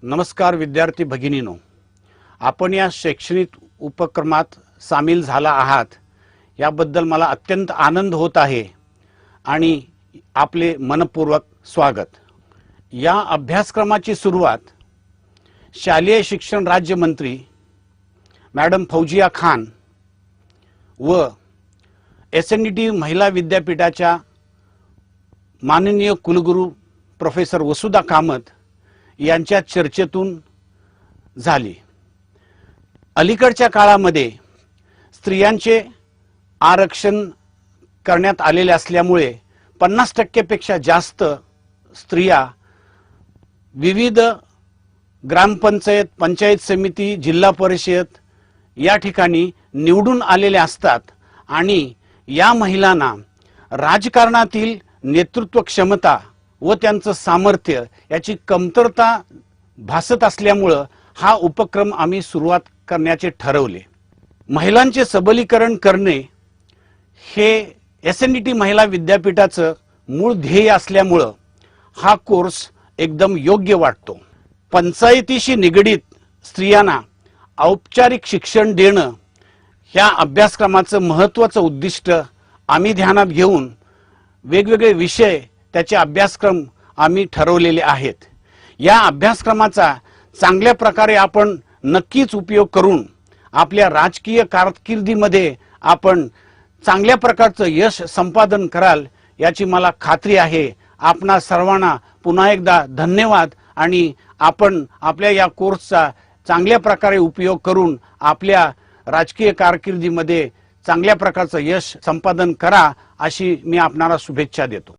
नमस्कार विद्यार्थी भगिनीनो, आपण या शैक्षणिक उपक्रमात सामील झाला आहात याबद्दल मला अत्यंत आनंद होत आहे आणि आपले मनपूर्वक स्वागत। या अभ्यासक्रमाची सुरुवात शालेय शिक्षण राज्यमंत्री मॅडम फौजिया खान व एसएनडीटी महिला विद्यापीठाच्या माननीय कुलगुरू प्रोफेसर वसुधा कामत यांच्या चर्चेतून झाली। अलीकडच्या काळामध्ये स्त्रियांचे आरक्षण करण्यात आलेले असल्यामुळे 50% पेक्षा जास्त स्त्रिया विविध ग्रामपंचायत, पंचायत समिती, जिल्हा परिषद या ठिकाणी निवडून आलेले असतात आणि या महिलांना राजकारणातील नेतृत्व क्षमता व त्यांचं सामर्थ्य याची कमतरता भासत असल्यामुळे हा उपक्रम आम्ही सुरुवात करण्याचे ठरवले। महिलांचे सबलीकरण करणे हे एसएनडीटी महिला विद्यापीठाचं मूळ ध्येय असल्यामुळे हा कोर्स एकदम योग्य वाटतो। पंचायतीशी निगडित स्त्रियांना औपचारिक शिक्षण देणं ह्या अभ्यासक्रमाचं महत्त्वाचं उद्दिष्ट आम्ही ध्यानात घेऊन वेगवेगळे विषय त्याचे अभ्यासक्रम आम्ही ठरवलेले आहेत। या अभ्यासक्रमाचा चांगल्या प्रकारे आपण नक्कीच उपयोग करून आपल्या राजकीय कारकिर्दीमध्ये आपण चांगल्या प्रकारचं यश संपादन कराल याची मला खात्री आहे। आपणा सर्वांना पुन्हा एकदा धन्यवाद आणि आपण आपल्या या कोर्सचा चांगल्या प्रकारे उपयोग करून आपल्या राजकीय कारकिर्दीमध्ये चांगल्या प्रकारचं यश संपादन करा अशी मी आपणाला शुभेच्छा देतो।